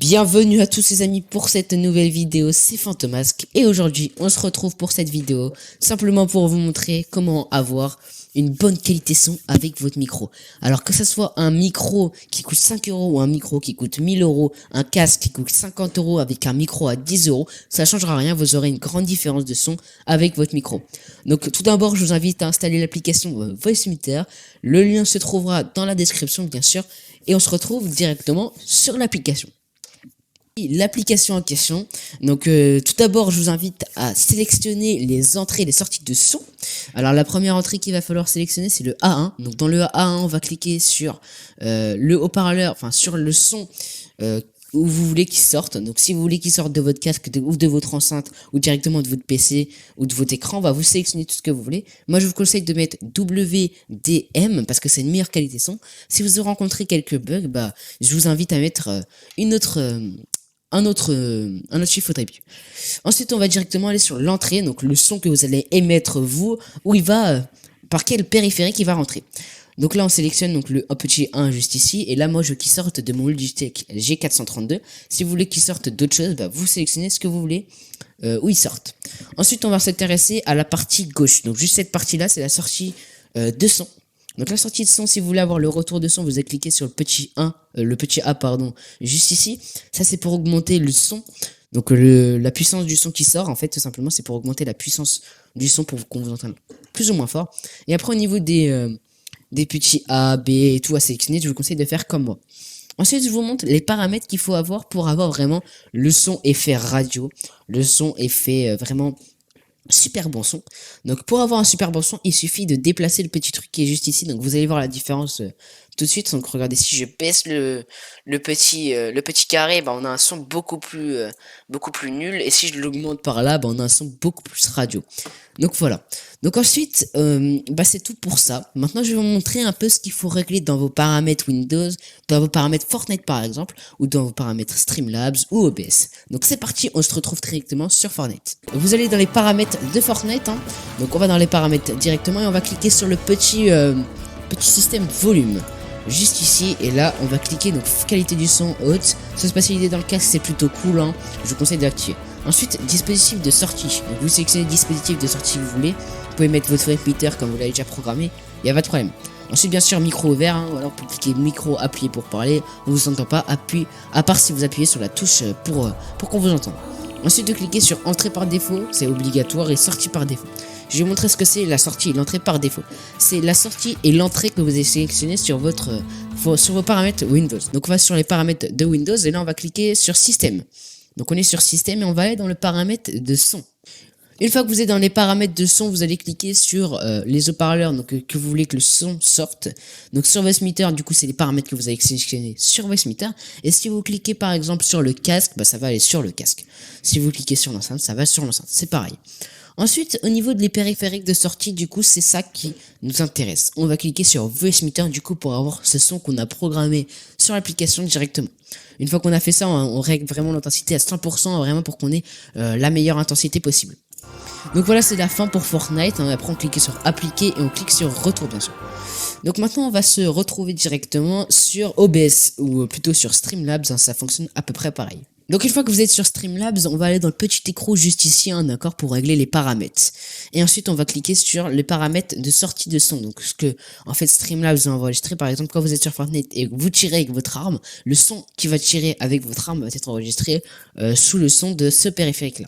Bienvenue à tous les amis pour cette nouvelle vidéo, c'est Fantomasque et aujourd'hui on se retrouve pour cette vidéo simplement pour vous montrer comment avoir une bonne qualité son avec votre micro. Alors que ce soit un micro qui coûte 5 euros ou un micro qui coûte 1000 euros, un casque qui coûte 50 euros avec un micro à 10 euros, ça changera rien, vous aurez une grande différence de son avec votre micro. Donc tout d'abord je vous invite à installer l'application Voicemeeter, le lien se trouvera dans la description bien sûr et on se retrouve directement sur l'application. L'application en question, donc tout d'abord je vous invite à sélectionner les entrées et les sorties de son. Alors la première entrée qu'il va falloir sélectionner c'est le A1, donc dans le A1 on va cliquer sur le haut-parleur, enfin sur le son où vous voulez qu'il sorte. Donc si vous voulez qu'il sorte de votre casque ou de votre enceinte ou directement de votre PC ou de votre écran, vous sélectionnez tout ce que vous voulez. Moi je vous conseille de mettre WDM parce que c'est une meilleure qualité son. Si vous rencontrez quelques bugs, je vous invite à mettre un autre chiffre de review. Ensuite, on va directement aller sur l'entrée, donc le son que vous allez émettre vous, où il va, par quel périphérique il va rentrer. Donc là, on sélectionne donc le petit 1 juste ici, et là, moi, je veux qu'il sorte de mon Logitech G432. Si vous voulez qu'il sorte d'autres choses, vous sélectionnez ce que vous voulez, où il sorte. Ensuite, on va s'intéresser à la partie gauche. Donc juste cette partie-là, c'est la sortie de son. Donc la sortie de son, si vous voulez avoir le retour de son, vous allez cliquer sur le petit A, pardon, juste ici. Ça c'est pour augmenter le son. Donc la puissance du son qui sort, en fait, tout simplement, c'est pour augmenter la puissance du son pour qu'on vous entende plus ou moins fort. Et après au niveau des petits A, B et tout à sélectionner, je vous conseille de faire comme moi. Ensuite, je vous montre les paramètres qu'il faut avoir pour avoir vraiment le son effet radio, le son effet vraiment super bon son. Donc pour avoir un super bon son, il suffit de déplacer le petit truc qui est juste ici. Donc vous allez voir la différence tout de suite. Donc regardez, si je baisse le petit carré, on a un son beaucoup plus nul. Et si je l'augmente par là, on a un son beaucoup plus radio. Donc voilà. Donc ensuite, c'est tout pour ça. Maintenant, je vais vous montrer un peu ce qu'il faut régler dans vos paramètres Windows, dans vos paramètres Fortnite par exemple, ou dans vos paramètres Streamlabs ou OBS. Donc c'est parti, on se retrouve directement sur Fortnite. Vous allez dans les paramètres de Fortnite, hein. Donc on va dans les paramètres directement et on va cliquer sur le petit système volume. Juste ici, et là on va cliquer donc qualité du son haute. Se spatialiser dans le casque, c'est plutôt cool, hein. Je vous conseille d'activer. Ensuite, dispositif de sortie. Donc vous sélectionnez le dispositif de sortie que vous voulez. Vous pouvez mettre votre repeater comme vous l'avez déjà programmé, il n'y a pas de problème. Ensuite, bien sûr, micro ouvert, hein, ou alors vous cliquez micro appuyé pour parler, on ne vous entend pas, à part si vous appuyez sur la touche pour qu'on vous entende. Ensuite, de cliquer sur entrée par défaut, c'est obligatoire, et sortie par défaut. Je vais vous montrer ce que c'est la sortie et l'entrée par défaut. C'est la sortie et l'entrée que vous avez sélectionné sur vos paramètres Windows. Donc on va sur les paramètres de Windows et là on va cliquer sur système. Donc on est sur système et on va aller dans le paramètre de son. Une fois que vous êtes dans les paramètres de son, vous allez cliquer sur les haut-parleurs que vous voulez que le son sorte. Donc sur Voicemeter, du coup c'est les paramètres que vous avez sélectionnés sur Voicemeter. Et si vous cliquez par exemple sur le casque, ça va aller sur le casque. Si vous cliquez sur l'enceinte, ça va sur l'enceinte. C'est pareil. Ensuite, au niveau des périphériques de sortie, du coup, c'est ça qui nous intéresse. On va cliquer sur Voicemeter, du coup, pour avoir ce son qu'on a programmé sur l'application directement. Une fois qu'on a fait ça, on règle vraiment l'intensité à 100%, vraiment pour qu'on ait la meilleure intensité possible. Donc voilà, c'est la fin pour Fortnite. Après, on clique sur Appliquer et on clique sur Retour, bien sûr. Donc maintenant, on va se retrouver directement sur OBS, ou plutôt sur Streamlabs, ça fonctionne à peu près pareil. Donc une fois que vous êtes sur Streamlabs, on va aller dans le petit écran juste ici, d'accord, pour régler les paramètres. Et ensuite, on va cliquer sur les paramètres de sortie de son. Donc ce que, en fait, Streamlabs va enregistrer, par exemple, quand vous êtes sur Fortnite et que vous tirez avec votre arme, le son qui va tirer avec votre arme va être enregistré sous le son de ce périphérique-là.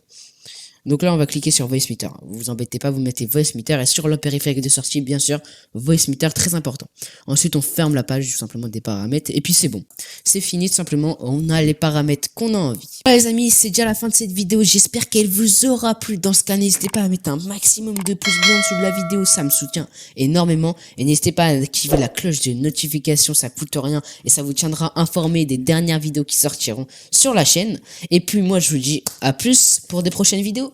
Donc là, on va cliquer sur Voicemeter. Vous vous embêtez pas, vous mettez Voicemeter et sur le périphérique de sortie, bien sûr, Voicemeter, très important. Ensuite, on ferme la page, tout simplement des paramètres, et puis c'est bon. C'est fini, tout simplement, on a les paramètres qu'on a envie. Voilà, les amis, c'est déjà la fin de cette vidéo. J'espère qu'elle vous aura plu. Dans ce cas, n'hésitez pas à mettre un maximum de pouces bleus en dessous de la vidéo, ça me soutient énormément. Et n'hésitez pas à activer la cloche de notification, ça coûte rien et ça vous tiendra informé des dernières vidéos qui sortiront sur la chaîne. Et puis moi, je vous dis à plus pour des prochaines vidéos.